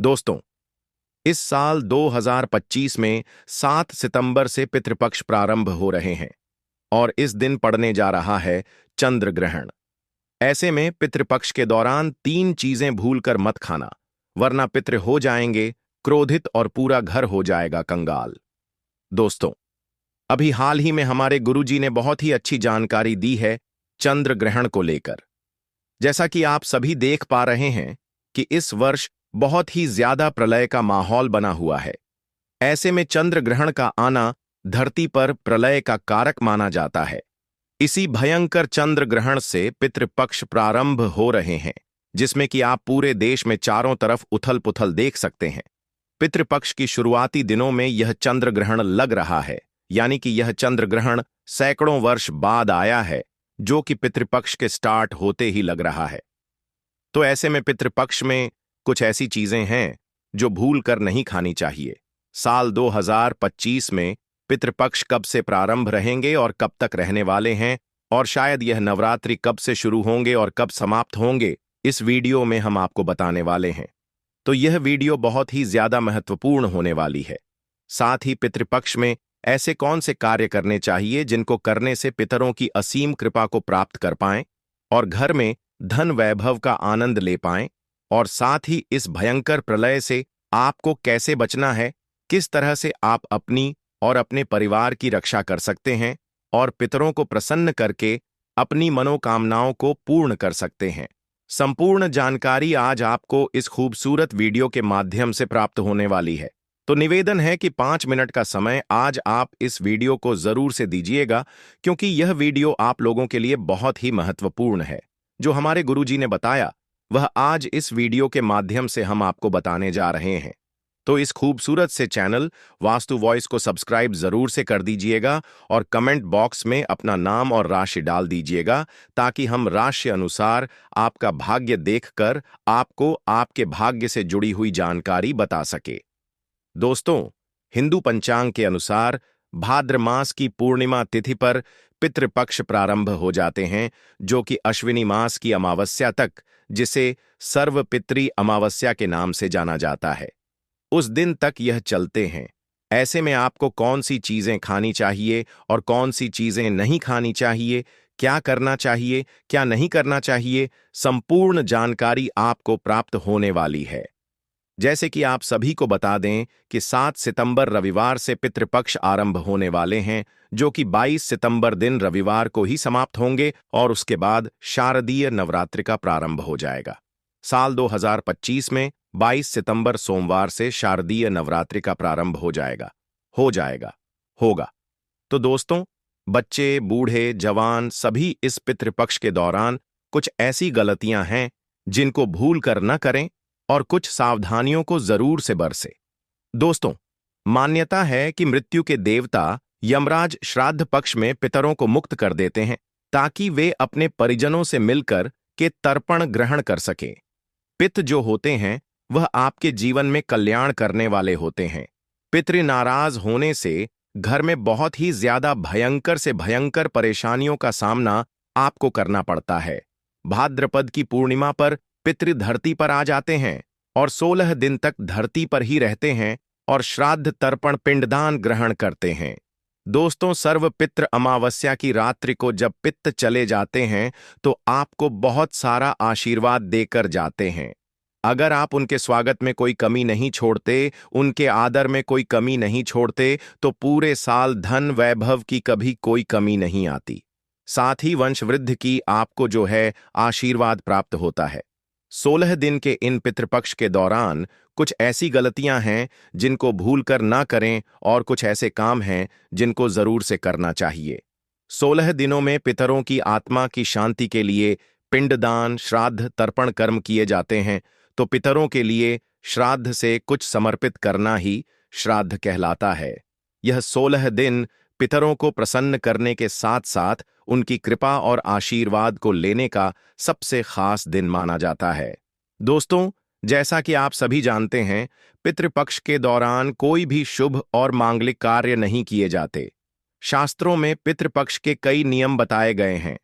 दोस्तों, इस साल 2025 में 7 सितंबर से पितृपक्ष प्रारंभ हो रहे हैं और इस दिन पड़ने जा रहा है चंद्र ग्रहण। ऐसे में पितृपक्ष के दौरान 3 चीजें भूलकर मत खाना, वरना पितृ हो जाएंगे क्रोधित और पूरा घर हो जाएगा कंगाल। दोस्तों, अभी हाल ही में हमारे गुरुजी ने बहुत ही अच्छी जानकारी दी है चंद्र ग्रहण को लेकर। जैसा कि आप सभी देख पा रहे हैं कि इस वर्ष बहुत ही ज्यादा प्रलय का माहौल बना हुआ है। ऐसे में चंद्र ग्रहण का आना धरती पर प्रलय का कारक माना जाता है। इसी भयंकर चंद्र ग्रहण से पितृपक्ष प्रारंभ हो रहे हैं, जिसमें कि आप पूरे देश में चारों तरफ उथल पुथल देख सकते हैं। पितृपक्ष की शुरुआती दिनों में यह चंद्र ग्रहण लग रहा है, यानी कि यह चंद्र ग्रहण सैकड़ों वर्ष बाद आया है, जो कि पितृपक्ष के स्टार्ट होते ही लग रहा है। तो ऐसे में पितृपक्ष में कुछ ऐसी चीजें हैं जो भूल कर नहीं खानी चाहिए। साल 2025 में पितृपक्ष कब से प्रारंभ रहेंगे और कब तक रहने वाले हैं, और शायद यह नवरात्रि कब से शुरू होंगे और कब समाप्त होंगे, इस वीडियो में हम आपको बताने वाले हैं। तो यह वीडियो बहुत ही ज्यादा महत्वपूर्ण होने वाली है। साथ ही पितृपक्ष में ऐसे कौन से कार्य करने चाहिए जिनको करने से पितरों की असीम कृपा को प्राप्त कर पाएं और घर में धन वैभव का आनंद ले पाएं, और साथ ही इस भयंकर प्रलय से आपको कैसे बचना है, किस तरह से आप अपनी और अपने परिवार की रक्षा कर सकते हैं और पितरों को प्रसन्न करके अपनी मनोकामनाओं को पूर्ण कर सकते हैं। संपूर्ण जानकारी आज आपको इस खूबसूरत वीडियो के माध्यम से प्राप्त होने वाली है। तो निवेदन है कि 5 मिनट का समय आज आप इस वीडियो को जरूर से दीजिएगा, क्योंकि यह वीडियो आप लोगों के लिए बहुत ही महत्वपूर्ण है। जो हमारे गुरुजी ने बताया वह आज इस वीडियो के माध्यम से हम आपको बताने जा रहे हैं। तो इस खूबसूरत से चैनल वास्तु वॉइस को सब्सक्राइब जरूर से कर दीजिएगा और कमेंट बॉक्स में अपना नाम और राशि डाल दीजिएगा, ताकि हम राशि अनुसार आपका भाग्य देखकर आपको आपके भाग्य से जुड़ी हुई जानकारी बता सके। दोस्तों, हिंदू पंचांग के अनुसार भाद्र मास की पूर्णिमा तिथि पर पितृपक्ष प्रारंभ हो जाते हैं, जो कि अश्विनी मास की अमावस्या तक, जिसे सर्वपितृ अमावस्या के नाम से जाना जाता है, उस दिन तक यह चलते हैं। ऐसे में आपको कौन सी चीजें खानी चाहिए और कौन सी चीजें नहीं खानी चाहिए, क्या करना चाहिए, क्या नहीं करना चाहिए, संपूर्ण जानकारी आपको प्राप्त होने वाली है। जैसे कि आप सभी को बता दें कि 7 सितंबर रविवार से पितृपक्ष आरंभ होने वाले हैं, जो कि 22 सितंबर दिन रविवार को ही समाप्त होंगे और उसके बाद शारदीय नवरात्रि का प्रारंभ हो जाएगा। साल 2025 में 22 सितंबर सोमवार से शारदीय नवरात्रि का प्रारंभ होगा। तो दोस्तों, बच्चे, बूढ़े, जवान सभी इस पितृपक्ष के दौरान कुछ ऐसी गलतियां हैं जिनको भूल कर न करें और कुछ सावधानियों को जरूर से बरसे। दोस्तों, मान्यता है कि मृत्यु के देवता यमराज श्राद्ध पक्ष में पितरों को मुक्त कर देते हैं, ताकि वे अपने परिजनों से मिलकर के तर्पण ग्रहण कर सकें। पितृ जो होते हैं वह आपके जीवन में कल्याण करने वाले होते हैं। पितृ नाराज होने से घर में बहुत ही ज्यादा भयंकर से भयंकर परेशानियों का सामना आपको करना पड़ता है। भाद्रपद की पूर्णिमा पर पितृ धरती पर आ जाते हैं और 16 दिन तक धरती पर ही रहते हैं और श्राद्ध तर्पण पिंडदान ग्रहण करते हैं। दोस्तों, सर्व पितृ अमावस्या की रात्रि को जब पित्त चले जाते हैं तो आपको बहुत सारा आशीर्वाद देकर जाते हैं। अगर आप उनके स्वागत में कोई कमी नहीं छोड़ते, उनके आदर में कोई कमी नहीं छोड़ते, तो पूरे साल धन वैभव की कभी कोई कमी नहीं आती। साथ ही वंश वृद्धि की आपको जो है आशीर्वाद प्राप्त होता है। 16 दिन के इन पितृपक्ष के दौरान कुछ ऐसी गलतियां हैं जिनको भूल कर ना करें और कुछ ऐसे काम हैं जिनको जरूर से करना चाहिए। 16 दिनों में पितरों की आत्मा की शांति के लिए पिंडदान, श्राद्ध, तर्पण कर्म किए जाते हैं। तो पितरों के लिए श्राद्ध से कुछ समर्पित करना ही श्राद्ध कहलाता है। यह 16 दिन पितरों को प्रसन्न करने के साथ साथ उनकी कृपा और आशीर्वाद को लेने का सबसे खास दिन माना जाता है। दोस्तों, जैसा कि आप सभी जानते हैं, पितृपक्ष के दौरान कोई भी शुभ और मांगलिक कार्य नहीं किए जाते। शास्त्रों में पितृपक्ष के कई नियम बताए गए हैं।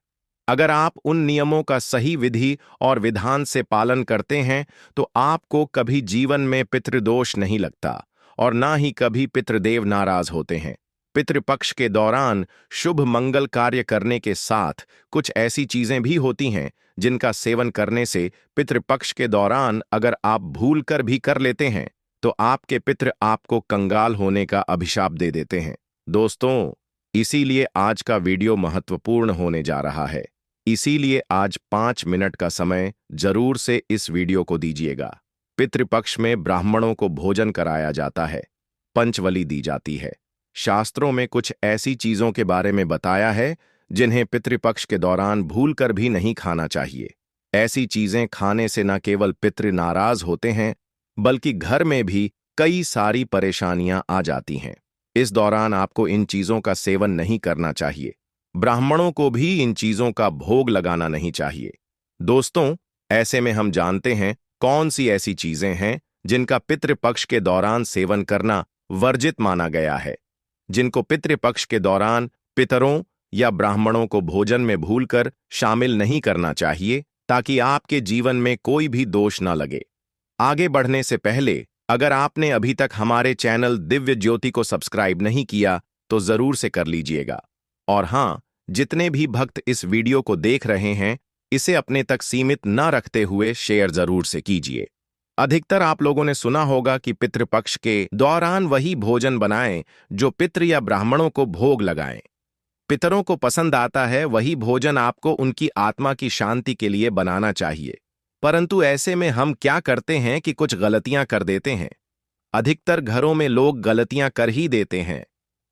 अगर आप उन नियमों का सही विधि और विधान से पालन करते हैं तो आपको कभी जीवन में पितृदोष नहीं लगता और ना ही कभी पितृदेव नाराज होते हैं। पितृपक्ष के दौरान शुभ मंगल कार्य करने के साथ कुछ ऐसी चीजें भी होती हैं जिनका सेवन करने से पितृपक्ष के दौरान अगर आप भूल कर भी कर लेते हैं तो आपके पितृ आपको कंगाल होने का अभिशाप दे देते हैं। दोस्तों, इसीलिए आज का वीडियो महत्वपूर्ण होने जा रहा है। इसीलिए आज 5 मिनट का समय जरूर से इस वीडियो को दीजिएगा। पितृपक्ष में ब्राह्मणों को भोजन कराया जाता है, पंचवली दी जाती है। शास्त्रों में कुछ ऐसी चीजों के बारे में बताया है जिन्हें पितृपक्ष के दौरान भूलकर भी नहीं खाना चाहिए। ऐसी चीजें खाने से न केवल पितृ नाराज होते हैं बल्कि घर में भी कई सारी परेशानियां आ जाती हैं। इस दौरान आपको इन चीजों का सेवन नहीं करना चाहिए। ब्राह्मणों को भी इन चीजों का भोग लगाना नहीं चाहिए। दोस्तों, ऐसे में हम जानते हैं कौन सी ऐसी चीजें हैं जिनका पितृपक्ष के दौरान सेवन करना वर्जित माना गया है, जिनको पितृपक्ष के दौरान पितरों या ब्राह्मणों को भोजन में भूलकर शामिल नहीं करना चाहिए ताकि आपके जीवन में कोई भी दोष न लगे। आगे बढ़ने से पहले अगर आपने अभी तक हमारे चैनल दिव्य ज्योति को सब्सक्राइब नहीं किया तो जरूर से कर लीजिएगा। और हां, जितने भी भक्त इस वीडियो को देख रहे हैं इसे अपने तक सीमित न रखते हुए शेयर जरूर से कीजिए। अधिकतर आप लोगों ने सुना होगा कि पितृपक्ष के दौरान वही भोजन बनाएं जो पितृ या ब्राह्मणों को भोग लगाएं। पितरों को पसंद आता है वही भोजन आपको उनकी आत्मा की शांति के लिए बनाना चाहिए। परंतु ऐसे में हम क्या करते हैं कि कुछ गलतियां कर देते हैं। अधिकतर घरों में लोग गलतियां कर ही देते हैं।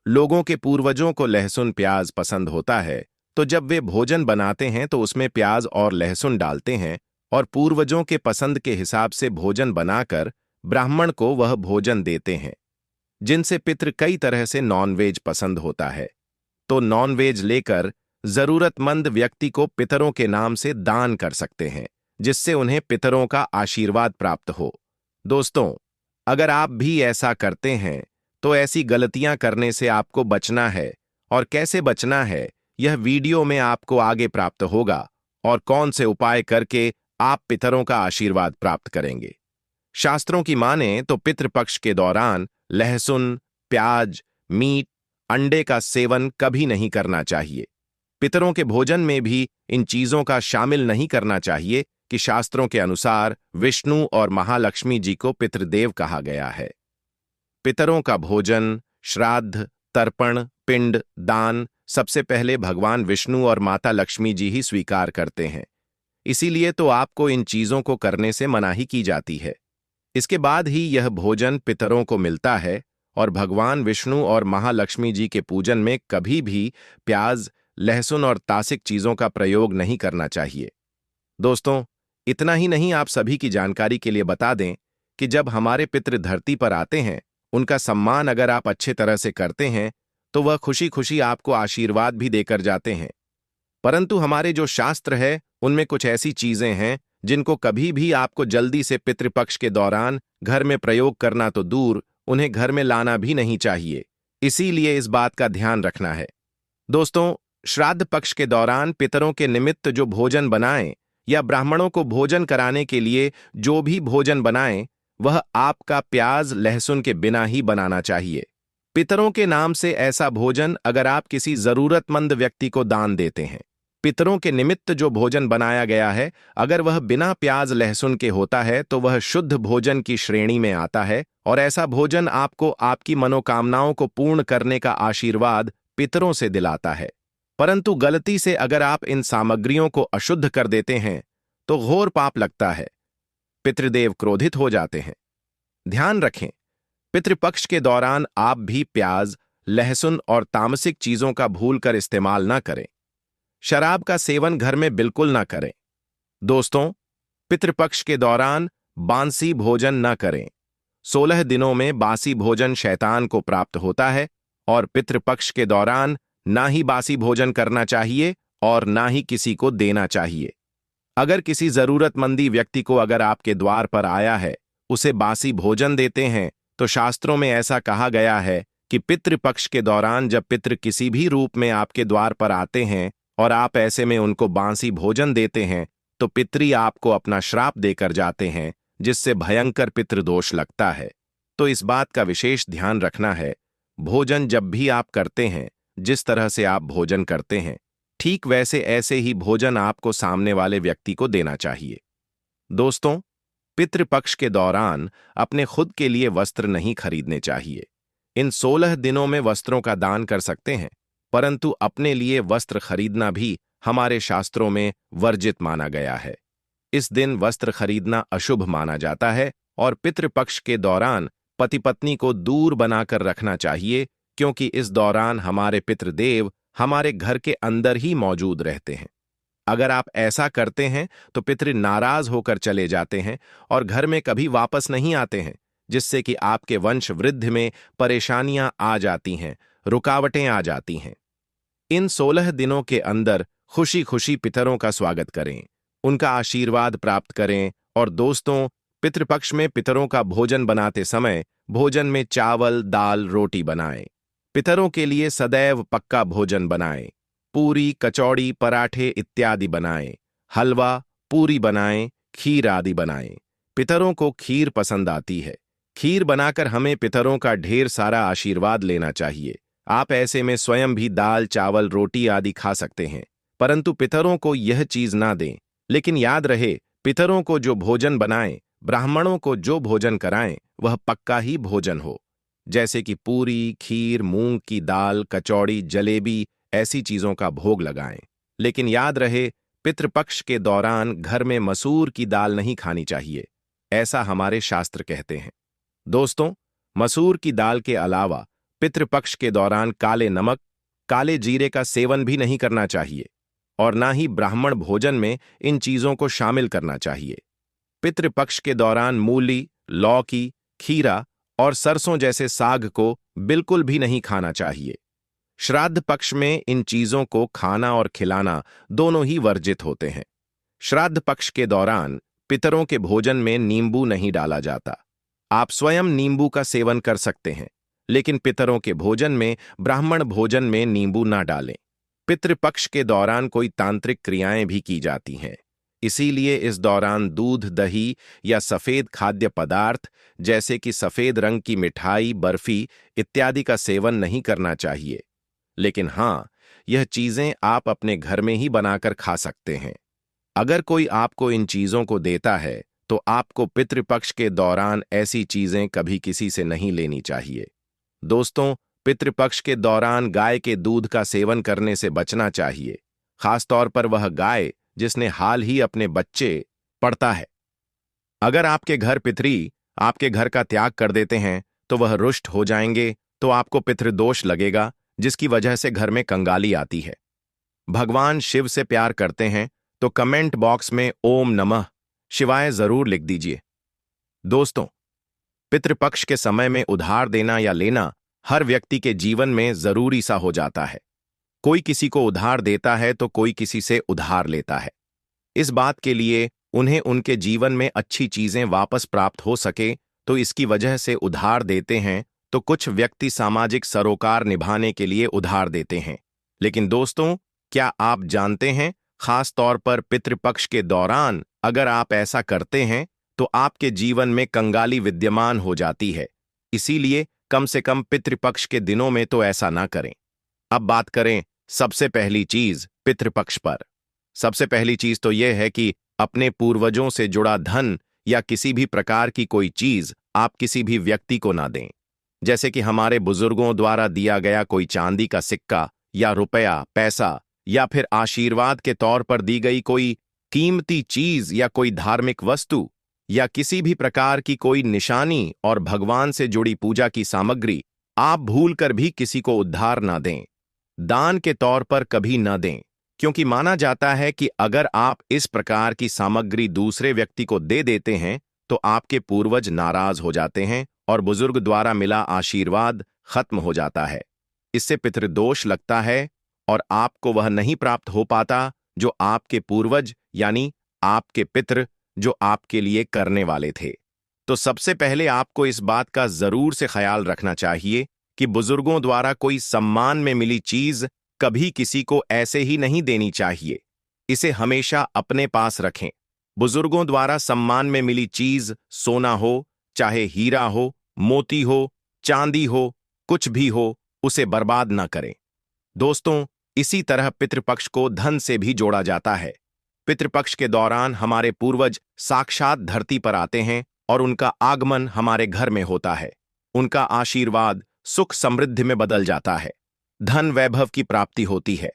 लोगों के पूर्वजों को लहसुन प्याज पसंद होता है तो जब वे भोजन बनाते हैं तो उसमें प्याज और लहसुन डालते हैं और पूर्वजों के पसंद के हिसाब से भोजन बनाकर ब्राह्मण को वह भोजन देते हैं। जिनसे पितृ कई तरह से नॉनवेज पसंद होता है तो नॉनवेज लेकर जरूरतमंद व्यक्ति को पितरों के नाम से दान कर सकते हैं जिससे उन्हें पितरों का आशीर्वाद प्राप्त हो। दोस्तों, अगर आप भी ऐसा करते हैं तो ऐसी गलतियां करने से आपको बचना है और कैसे बचना है यह वीडियो में आपको आगे प्राप्त होगा और कौन से उपाय करके आप पितरों का आशीर्वाद प्राप्त करेंगे। शास्त्रों की माने तो पितृपक्ष के दौरान लहसुन, प्याज, मीट, अंडे का सेवन कभी नहीं करना चाहिए। पितरों के भोजन में भी इन चीजों का शामिल नहीं करना चाहिए कि शास्त्रों के अनुसार विष्णु और महालक्ष्मी जी को पितृदेव कहा गया है। पितरों का भोजन, श्राद्ध, तर्पण, पिंड, दान सबसे पहले भगवान विष्णु और माता लक्ष्मी जी ही स्वीकार करते हैं। इसीलिए तो आपको इन चीजों को करने से मनाही की जाती है। इसके बाद ही यह भोजन पितरों को मिलता है और भगवान विष्णु और महालक्ष्मी जी के पूजन में कभी भी प्याज, लहसुन और तासिक चीजों का प्रयोग नहीं करना चाहिए। दोस्तों, इतना ही नहीं, आप सभी की जानकारी के लिए बता दें कि जब हमारे पितृ धरती पर आते हैं उनका सम्मान अगर आप अच्छे तरह से करते हैं तो वह खुशी खुशी आपको आशीर्वाद भी देकर जाते हैं। परंतु हमारे जो शास्त्र है उनमें कुछ ऐसी चीजें हैं जिनको कभी भी आपको जल्दी से पितृपक्ष के दौरान घर में प्रयोग करना तो दूर, उन्हें घर में लाना भी नहीं चाहिए। इसीलिए इस बात का ध्यान रखना है। दोस्तों, श्राद्ध पक्ष के दौरान पितरों के निमित्त जो भोजन बनाएं या ब्राह्मणों को भोजन कराने के लिए जो भी भोजन बनाएं वह आपका प्याज, लहसुन के बिना ही बनाना चाहिए। पितरों के नाम से ऐसा भोजन अगर आप किसी जरूरतमंद व्यक्ति को दान देते हैं, पितरों के निमित्त जो भोजन बनाया गया है अगर वह बिना प्याज लहसुन के होता है तो वह शुद्ध भोजन की श्रेणी में आता है और ऐसा भोजन आपको आपकी मनोकामनाओं को पूर्ण करने का आशीर्वाद पितरों से दिलाता है। परंतु गलती से अगर आप इन सामग्रियों को अशुद्ध कर देते हैं तो घोर पाप लगता है। पितृदेव क्रोधित हो जाते हैं। ध्यान रखें, पितृपक्ष के दौरान आप भी प्याज, लहसुन और तामसिक चीजों का भूलकर इस्तेमाल न करें। शराब का सेवन घर में बिल्कुल न करें। दोस्तों, पितृपक्ष के दौरान बांसी भोजन न करें। 16 दिनों में बासी भोजन शैतान को प्राप्त होता है और पितृपक्ष के दौरान ना ही बासी भोजन करना चाहिए और ना ही किसी को देना चाहिए। अगर किसी जरूरतमंदी व्यक्ति को अगर आपके द्वार पर आया है उसे बासी भोजन देते हैं तो शास्त्रों में ऐसा कहा गया है कि पितृपक्ष के दौरान जब पितृ किसी भी रूप में आपके द्वार पर आते हैं और आप ऐसे में उनको बासी भोजन देते हैं तो पितरी आपको अपना श्राप देकर जाते हैं, जिससे भयंकर पितृदोष लगता है। तो इस बात का विशेष ध्यान रखना है। भोजन जब भी आप करते हैं, जिस तरह से आप भोजन करते हैं, ठीक वैसे ऐसे ही भोजन आपको सामने वाले व्यक्ति को देना चाहिए। दोस्तों, पितृपक्ष के दौरान अपने खुद के लिए वस्त्र नहीं खरीदने चाहिए। इन 16 दिनों में वस्त्रों का दान कर सकते हैं, परंतु अपने लिए वस्त्र खरीदना भी हमारे शास्त्रों में वर्जित माना गया है। इस दिन वस्त्र खरीदना अशुभ माना जाता है और पितृपक्ष के दौरान पति पत्नी को दूर बनाकर रखना चाहिए, क्योंकि इस दौरान हमारे पितृदेव हमारे घर के अंदर ही मौजूद रहते हैं। अगर आप ऐसा करते हैं तो पितृ नाराज होकर चले जाते हैं और घर में कभी वापस नहीं आते हैं, जिससे कि आपके वंश वृद्धि में परेशानियां आ जाती हैं, रुकावटें आ जाती हैं। इन 16 दिनों के अंदर खुशी खुशी पितरों का स्वागत करें, उनका आशीर्वाद प्राप्त करें। और दोस्तों, पितृपक्ष में पितरों का भोजन बनाते समय भोजन में चावल, दाल, रोटी बनाएं। पितरों के लिए सदैव पक्का भोजन बनाएं। पूरी, कचौड़ी, पराठे इत्यादि बनाएं। हलवा, पूरी बनाएं, खीर आदि बनाएं। पितरों को खीर पसंद आती है। खीर बनाकर हमें पितरों का ढेर सारा आशीर्वाद लेना चाहिए। आप ऐसे में स्वयं भी दाल, चावल, रोटी आदि खा सकते हैं, परंतु पितरों को यह चीज ना दें। लेकिन याद रहे, पितरों को जो भोजन बनाएं, ब्राह्मणों को जो भोजन कराएं, वह पक्का ही भोजन हो, जैसे कि पूरी, खीर, मूंग की दाल, कचौड़ी, जलेबी, ऐसी चीजों का भोग लगाएं। लेकिन याद रहे, पितृपक्ष के दौरान घर में मसूर की दाल नहीं खानी चाहिए, ऐसा हमारे शास्त्र कहते हैं। दोस्तों, मसूर की दाल के अलावा पितृपक्ष के दौरान काले नमक, काले जीरे का सेवन भी नहीं करना चाहिए और ना ही ब्राह्मण भोजन में इन चीजों को शामिल करना चाहिए। पितृपक्ष के दौरान मूली, लौकी, खीरा और सरसों जैसे साग को बिल्कुल भी नहीं खाना चाहिए। श्राद्ध पक्ष में इन चीजों को खाना और खिलाना दोनों ही वर्जित होते हैं। श्राद्ध पक्ष के दौरान पितरों के भोजन में नींबू नहीं डाला जाता। आप स्वयं नींबू का सेवन कर सकते हैं, लेकिन पितरों के भोजन में, ब्राह्मण भोजन में नींबू ना डालें। पितृपक्ष के दौरान कोई तांत्रिक क्रियाएं भी की जाती हैं, इसीलिए इस दौरान दूध, दही या सफेद खाद्य पदार्थ जैसे कि सफेद रंग की मिठाई, बर्फी इत्यादि का सेवन नहीं करना चाहिए। लेकिन हाँ, यह चीजें आप अपने घर में ही बनाकर खा सकते हैं। अगर कोई आपको इन चीजों को देता है तो आपको पितृपक्ष के दौरान ऐसी चीजें कभी किसी से नहीं लेनी चाहिए। दोस्तों, पितृपक्ष के दौरान गाय के दूध का सेवन करने से बचना चाहिए, खासतौर पर वह गाय जिसने हाल ही अपने बच्चे पड़ता है। अगर आपके घर पितरी आपके घर का त्याग कर देते हैं तो वह रुष्ट हो जाएंगे, तो आपको पितृदोष लगेगा, जिसकी वजह से घर में कंगाली आती है। भगवान शिव से प्यार करते हैं तो कमेंट बॉक्स में ओम नमः शिवाय जरूर लिख दीजिए। दोस्तों, पितृपक्ष के समय में उधार देना या लेना हर व्यक्ति के जीवन में जरूरी सा हो जाता है। कोई किसी को उधार देता है तो कोई किसी से उधार लेता है। इस बात के लिए उन्हें उनके जीवन में अच्छी चीजें वापस प्राप्त हो सके, तो इसकी वजह से उधार देते हैं। तो कुछ व्यक्ति सामाजिक सरोकार निभाने के लिए उधार देते हैं। लेकिन दोस्तों, क्या आप जानते हैं, खास तौर पर पितृपक्ष के दौरान अगर आप ऐसा करते हैं तो आपके जीवन में कंगाली विद्यमान हो जाती है। इसीलिए कम से कम पितृपक्ष के दिनों में तो ऐसा ना करें। अब बात करें सबसे पहली चीज पितृपक्ष पर। सबसे पहली चीज तो यह है कि अपने पूर्वजों से जुड़ा धन या किसी भी प्रकार की कोई चीज आप किसी भी व्यक्ति को ना दें। जैसे कि हमारे बुजुर्गों द्वारा दिया गया कोई चांदी का सिक्का या रुपया, पैसा, या फिर आशीर्वाद के तौर पर दी गई कोई कीमती चीज या कोई धार्मिक वस्तु या किसी भी प्रकार की कोई निशानी और भगवान से जुड़ी पूजा की सामग्री आप भूलकर भी किसी को उधार ना दें। दान के तौर पर कभी न दें, क्योंकि माना जाता है कि अगर आप इस प्रकार की सामग्री दूसरे व्यक्ति को दे देते हैं तो आपके पूर्वज नाराज हो जाते हैं और बुजुर्ग द्वारा मिला आशीर्वाद खत्म हो जाता है। इससे पितृदोष लगता है और आपको वह नहीं प्राप्त हो पाता जो आपके पूर्वज यानी आपके पितृ जो आपके लिए करने वाले थे। तो सबसे पहले आपको इस बात का जरूर से ख्याल रखना चाहिए कि बुजुर्गों द्वारा कोई सम्मान में मिली चीज कभी किसी को ऐसे ही नहीं देनी चाहिए। इसे हमेशा अपने पास रखें। बुजुर्गों द्वारा सम्मान में मिली चीज, सोना हो, चाहे हीरा हो, मोती हो, चांदी हो, कुछ भी हो, उसे बर्बाद न करें। दोस्तों, इसी तरह पितृपक्ष को धन से भी जोड़ा जाता है। पितृपक्ष के दौरान हमारे पूर्वज साक्षात धरती पर आते हैं और उनका आगमन हमारे घर में होता है। उनका आशीर्वाद सुख समृद्धि में बदल जाता है, धन वैभव की प्राप्ति होती है।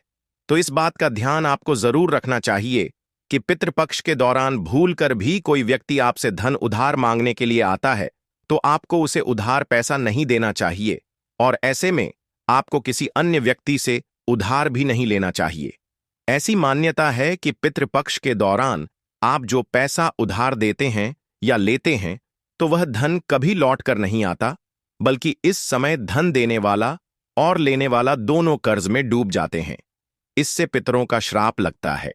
तो इस बात का ध्यान आपको जरूर रखना चाहिए कि पितृपक्ष के दौरान भूलकर भी कोई व्यक्ति आपसे धन उधार मांगने के लिए आता है तो आपको उसे उधार पैसा नहीं देना चाहिए, और ऐसे में आपको किसी अन्य व्यक्ति से उधार भी नहीं लेना चाहिए। ऐसी मान्यता है कि पितृपक्ष के दौरान आप जो पैसा उधार देते हैं या लेते हैं तो वह धन कभी लौट कर नहीं आता, बल्कि इस समय धन देने वाला और लेने वाला दोनों कर्ज में डूब जाते हैं। इससे पितरों का श्राप लगता है।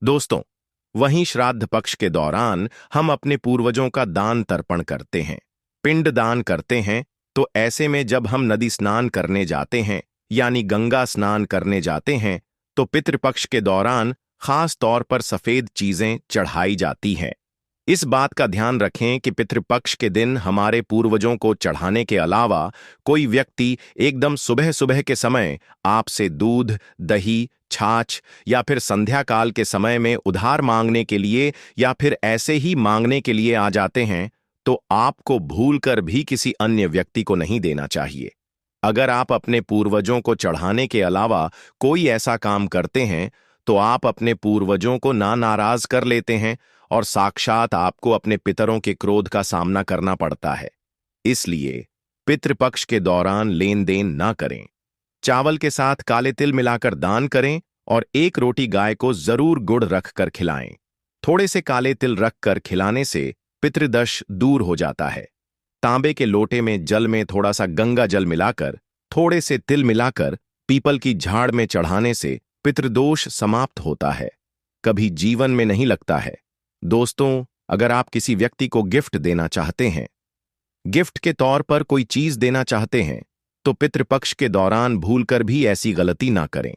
दोस्तों, वहीं श्राद्ध पक्ष के दौरान हम अपने पूर्वजों का दान तर्पण करते हैं, पिंड दान करते हैं। तो ऐसे में जब हम नदी स्नान करने जाते हैं यानी गंगा स्नान करने जाते हैं तो पितृपक्ष के दौरान खास तौर पर सफेद चीजें चढ़ाई जाती हैं। इस बात का ध्यान रखें कि पितृपक्ष के दिन हमारे पूर्वजों को चढ़ाने के अलावा कोई व्यक्ति एकदम सुबह सुबह के समय आपसे दूध, दही, छाछ या फिर संध्या काल के समय में उधार मांगने के लिए या फिर ऐसे ही मांगने के लिए आ जाते हैं तो आपको भूलकर भी किसी अन्य व्यक्ति को नहीं देना चाहिए। अगर आप अपने पूर्वजों को चढ़ाने के अलावा कोई ऐसा काम करते हैं तो आप अपने पूर्वजों को नाराज कर लेते हैं और साक्षात आपको अपने पितरों के क्रोध का सामना करना पड़ता है। इसलिए पितृपक्ष के दौरान लेन देन ना करें। चावल के साथ काले तिल मिलाकर दान करें और एक रोटी गाय को जरूर गुड़ रखकर खिलाएं। थोड़े से काले तिल रखकर खिलाने से पितृदोष दूर हो जाता है। तांबे के लोटे में जल में थोड़ा सा गंगा जल मिलाकर थोड़े से तिल मिलाकर पीपल की झाड़ में चढ़ाने से पितृदोष समाप्त होता है, कभी जीवन में नहीं लगता है। दोस्तों, अगर आप किसी व्यक्ति को गिफ्ट देना चाहते हैं, गिफ्ट के तौर पर कोई चीज देना चाहते हैं, तो पितृपक्ष के दौरान भूलकर भी ऐसी गलती ना करें।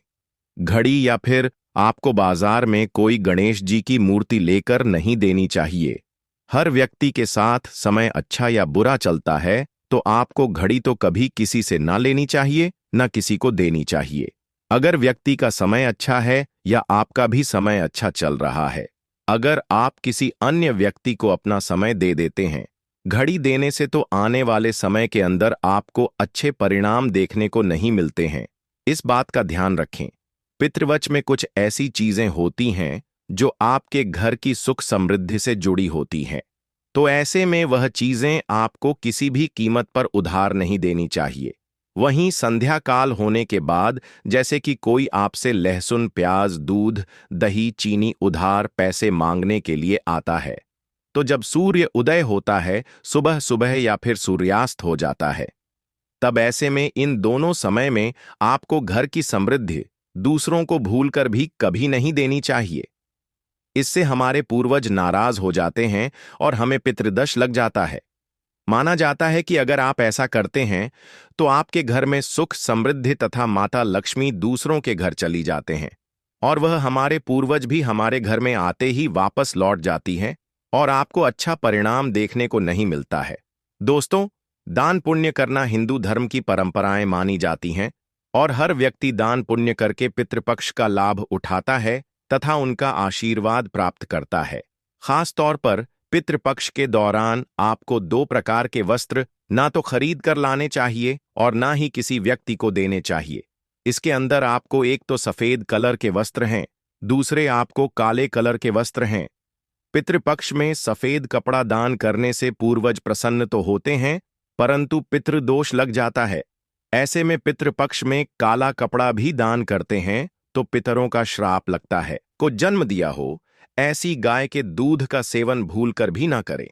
घड़ी या फिर आपको बाजार में कोई गणेश जी की मूर्ति लेकर नहीं देनी चाहिए। हर व्यक्ति के साथ समय अच्छा या बुरा चलता है तो आपको घड़ी तो कभी किसी से ना लेनी चाहिए, ना किसी को देनी चाहिए। अगर व्यक्ति का समय अच्छा है या आपका भी समय अच्छा चल रहा है, अगर आप किसी अन्य व्यक्ति को अपना समय दे देते हैं, घड़ी देने से तो आने वाले समय के अंदर आपको अच्छे परिणाम देखने को नहीं मिलते हैं। इस बात का ध्यान रखें। पितृवच में कुछ ऐसी चीजें होती हैं जो आपके घर की सुख समृद्धि से जुड़ी होती हैं, तो ऐसे में वह चीजें आपको किसी भी कीमत पर उधार नहीं देनी चाहिए। वहीं संध्या काल होने के बाद जैसे कि कोई आपसे लहसुन, प्याज, दूध, दही, चीनी उधार पैसे मांगने के लिए आता है, तो जब सूर्य उदय होता है सुबह सुबह या फिर सूर्यास्त हो जाता है, तब ऐसे में इन दोनों समय में आपको घर की समृद्धि दूसरों को भूलकर भी कभी नहीं देनी चाहिए। इससे हमारे पूर्वज नाराज हो जाते हैं और हमें पितृदोष लग जाता है। माना जाता है कि अगर आप ऐसा करते हैं तो आपके घर में सुख समृद्धि तथा माता लक्ष्मी दूसरों के घर चली जाते हैं और वह हमारे पूर्वज भी हमारे घर में आते ही वापस लौट जाती हैं और आपको अच्छा परिणाम देखने को नहीं मिलता है। दोस्तों, दान पुण्य करना हिंदू धर्म की परंपराएं मानी जाती हैं और हर व्यक्ति दान पुण्य करके पितृपक्ष का लाभ उठाता है तथा उनका आशीर्वाद प्राप्त करता है। खास तौर पर पितृपक्ष के दौरान आपको 2 प्रकार के वस्त्र ना तो खरीद कर लाने चाहिए और ना ही किसी व्यक्ति को देने चाहिए। इसके अंदर आपको एक तो सफेद कलर के वस्त्र हैं, दूसरे आपको काले कलर के वस्त्र हैं। पितृपक्ष में सफेद कपड़ा दान करने से पूर्वज प्रसन्न तो होते हैं, परंतु पितृदोष लग जाता है। ऐसे में पितृपक्ष में काला कपड़ा भी दान करते हैं तो पितरों का श्राप लगता है। को जन्म दिया हो ऐसी गाय के दूध का सेवन भूलकर भी ना करें।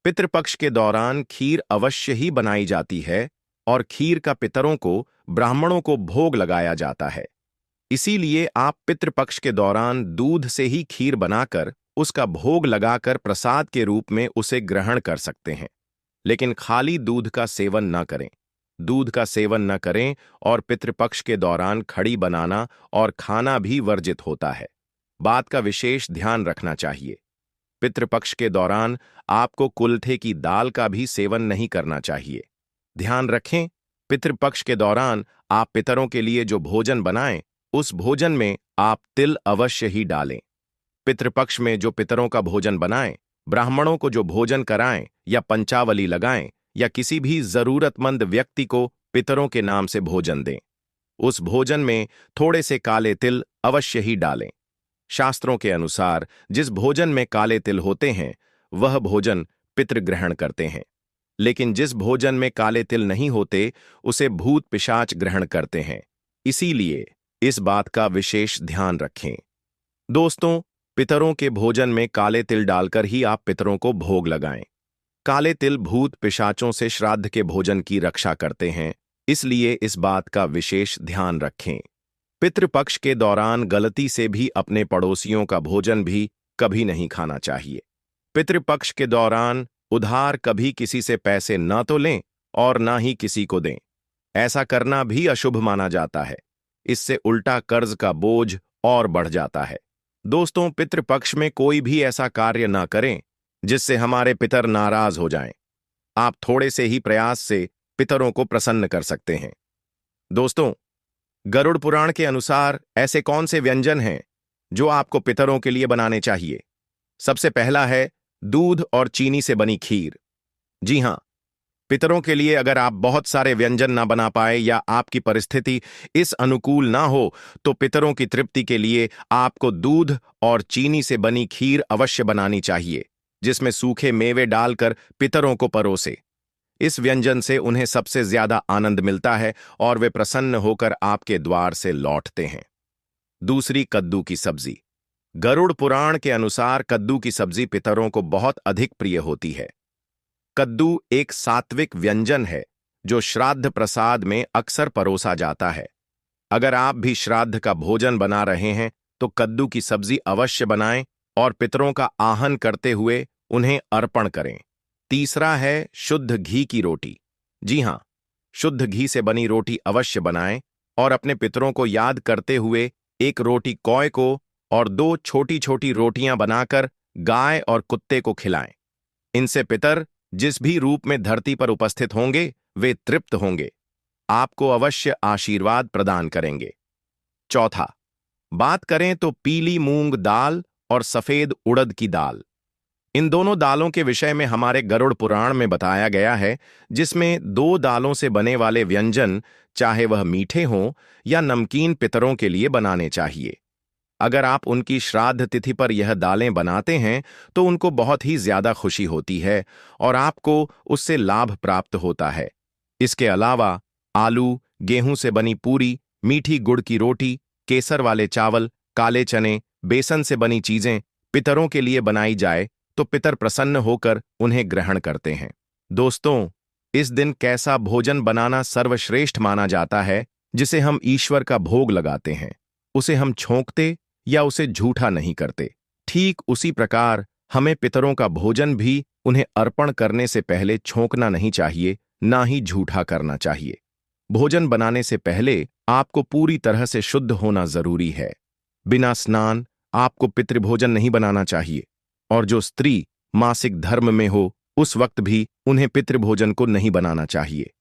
पितृपक्ष के दौरान खीर अवश्य ही बनाई जाती है और खीर का पितरों को, ब्राह्मणों को भोग लगाया जाता है। इसीलिए आप पितृपक्ष के दौरान दूध से ही खीर बनाकर उसका भोग लगाकर प्रसाद के रूप में उसे ग्रहण कर सकते हैं, लेकिन खाली दूध का सेवन न करें। दूध का सेवन न करें और पितृपक्ष के दौरान खड़ी बनाना और खाना भी वर्जित होता है। बात का विशेष ध्यान रखना चाहिए। पितृपक्ष के दौरान आपको कुलथे की दाल का भी सेवन नहीं करना चाहिए। ध्यान रखें, पितृपक्ष के दौरान आप पितरों के लिए जो भोजन बनाएं, उस भोजन में आप तिल अवश्य ही डालें। पितृपक्ष में जो पितरों का भोजन बनाएं, ब्राह्मणों को जो भोजन कराएं या पंचावली लगाएं या किसी भी जरूरतमंद व्यक्ति को पितरों के नाम से भोजन दें, उस भोजन में थोड़े से काले तिल अवश्य ही डालें। शास्त्रों के अनुसार जिस भोजन में काले तिल होते हैं वह भोजन पितृ ग्रहण करते हैं, लेकिन जिस भोजन में काले तिल नहीं होते उसे भूत पिशाच ग्रहण करते हैं। इसीलिए इस बात का विशेष ध्यान रखें। दोस्तों, पितरों के भोजन में काले तिल डालकर ही आप पितरों को भोग लगाएं। काले तिल भूत पिशाचों से श्राद्ध के भोजन की रक्षा करते हैं, इसलिए इस बात का विशेष ध्यान रखें। पितृपक्ष के दौरान गलती से भी अपने पड़ोसियों का भोजन भी कभी नहीं खाना चाहिए। पितृपक्ष के दौरान उधार कभी किसी से पैसे न तो लें और ना ही किसी को दें। ऐसा करना भी अशुभ माना जाता है। इससे उल्टा कर्ज का बोझ और बढ़ जाता है। दोस्तों, पितृपक्ष में कोई भी ऐसा कार्य ना करें जिससे हमारे पितर नाराज हो जाएं। आप थोड़े से ही प्रयास से पितरों को प्रसन्न कर सकते हैं। दोस्तों, गरुड़ पुराण के अनुसार ऐसे कौन से व्यंजन हैं जो आपको पितरों के लिए बनाने चाहिए? सबसे पहला है दूध और चीनी से बनी खीर। जी हां, पितरों के लिए अगर आप बहुत सारे व्यंजन ना बना पाए या आपकी परिस्थिति इस अनुकूल ना हो, तो पितरों की तृप्ति के लिए आपको दूध और चीनी से बनी खीर अवश्य बनानी चाहिए, जिसमें सूखे मेवे डालकर पितरों को परोसे। इस व्यंजन से उन्हें सबसे ज्यादा आनंद मिलता है और वे प्रसन्न होकर आपके द्वार से लौटते हैं। दूसरी, कद्दू की सब्जी। गरुड़ पुराण के अनुसार कद्दू की सब्जी पितरों को बहुत अधिक प्रिय होती है। कद्दू एक सात्विक व्यंजन है जो श्राद्ध प्रसाद में अक्सर परोसा जाता है। अगर आप भी श्राद्ध का भोजन बना रहे हैं तो कद्दू की सब्जी अवश्य बनाएं और पितरों का आहन करते हुए उन्हें अर्पण करें। तीसरा है शुद्ध घी की रोटी। जी हां, शुद्ध घी से बनी रोटी अवश्य बनाएं और अपने पितरों को याद करते हुए एक रोटी कौए को और 2 छोटी छोटी रोटियां बनाकर गाय और कुत्ते को खिलाएं। इनसे पितर जिस भी रूप में धरती पर उपस्थित होंगे वे तृप्त होंगे, आपको अवश्य आशीर्वाद प्रदान करेंगे। चौथा, बात करें तो पीली मूंग दाल और सफेद उड़द की दाल। इन दोनों दालों के विषय में हमारे गरुड़ पुराण में बताया गया है, जिसमें 2 दालों से बने वाले व्यंजन, चाहे वह मीठे हों या नमकीन, पितरों के लिए बनाने चाहिए। अगर आप उनकी श्राद्ध तिथि पर यह दालें बनाते हैं तो उनको बहुत ही ज्यादा खुशी होती है और आपको उससे लाभ प्राप्त होता है। इसके अलावा आलू, गेहूं से बनी पूरी, मीठी गुड़ की रोटी, केसर वाले चावल, काले चने, बेसन से बनी चीजें पितरों के लिए बनाई जाए तो पितर प्रसन्न होकर उन्हें ग्रहण करते हैं। दोस्तों, इस दिन कैसा भोजन बनाना सर्वश्रेष्ठ माना जाता है जिसे हम ईश्वर का भोग लगाते हैं, उसे हम छोंकते या उसे झूठा नहीं करते। ठीक उसी प्रकार हमें पितरों का भोजन भी उन्हें अर्पण करने से पहले छोंकना नहीं चाहिए, ना ही झूठा करना चाहिए। भोजन बनाने से पहले आपको पूरी तरह से शुद्ध होना जरूरी है। बिना स्नान आपको पितृभोजन नहीं बनाना चाहिए और जो स्त्री मासिक धर्म में हो उस वक्त भी उन्हें पितृभोजन को नहीं बनाना चाहिए।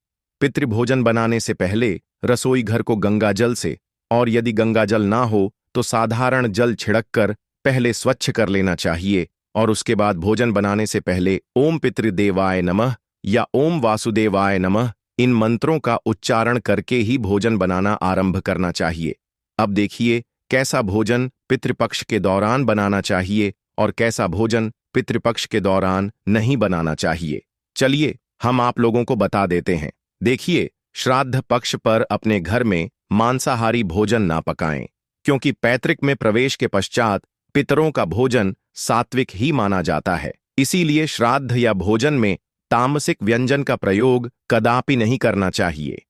पितृभोजन बनाने से पहले रसोई घर को गंगा जल से, और यदि गंगा जल ना हो तो साधारण जल छिड़ककर पहले स्वच्छ कर लेना चाहिए और उसके बाद भोजन बनाने से पहले ओम पितृदेवाय नमः या ओम वासुदेवाय नमः इन मंत्रों का उच्चारण करके ही भोजन बनाना आरंभ करना चाहिए। अब देखिए कैसा भोजन पितृपक्ष के दौरान बनाना चाहिए और कैसा भोजन पितृपक्ष के दौरान नहीं बनाना चाहिए। चलिए हम आप लोगों को बता देते हैं। देखिए, श्राद्ध पक्ष पर अपने घर में मांसाहारी भोजन ना पकाएं, क्योंकि पैतृक में प्रवेश के पश्चात पितरों का भोजन सात्विक ही माना जाता है। इसीलिए श्राद्ध या भोजन में तामसिक व्यंजन का प्रयोग कदापि नहीं करना चाहिए।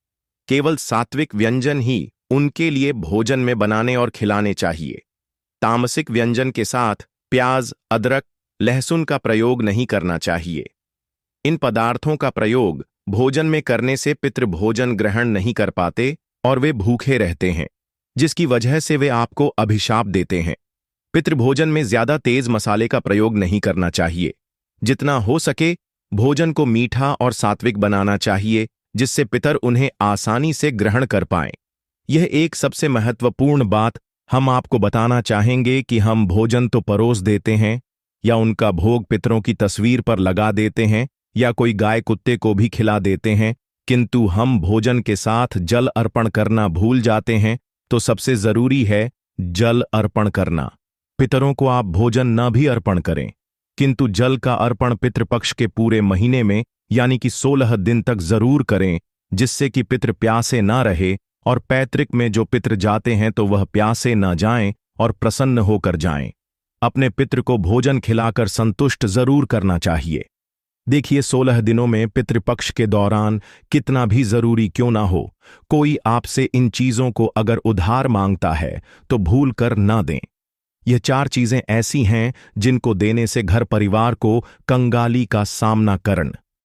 केवल सात्विक व्यंजन ही उनके लिए भोजन में बनाने और खिलाने चाहिए। तामसिक व्यंजन के साथ प्याज, अदरक, लहसुन का प्रयोग नहीं करना चाहिए। इन पदार्थों का प्रयोग भोजन में करने से पितृ भोजन ग्रहण नहीं कर पाते और वे भूखे रहते हैं, जिसकी वजह से वे आपको अभिशाप देते हैं। पितृभोजन में ज्यादा तेज मसाले का प्रयोग नहीं करना चाहिए। जितना हो सके भोजन को मीठा और सात्विक बनाना चाहिए, जिससे पितर उन्हें आसानी से ग्रहण कर पाएं। यह एक सबसे महत्वपूर्ण बात हम आपको बताना चाहेंगे कि हम भोजन तो परोस देते हैं या उनका भोग पितरों की तस्वीर पर लगा देते हैं या कोई गाय कुत्ते को भी खिला देते हैं, किंतु हम भोजन के साथ जल अर्पण करना भूल जाते हैं। तो सबसे जरूरी है जल अर्पण करना। पितरों को आप भोजन न भी अर्पण करें, किंतु जल का अर्पण पितृपक्ष के पूरे महीने में यानी कि 16 दिन तक जरूर करें, जिससे कि पितृ प्यासे ना रहे और पैतृक में जो पितृ जाते हैं तो वह प्यासे न जाएं और प्रसन्न होकर जाएं। अपने पितृ को भोजन खिलाकर संतुष्ट जरूर करना चाहिए। देखिए 16 दिनों में पितृपक्ष के दौरान कितना भी जरूरी क्यों ना हो, कोई आपसे इन चीजों को अगर उधार मांगता है तो भूल कर ना दें। यह 4 चीजें ऐसी हैं जिनको देने से घर परिवार को कंगाली का सामना करना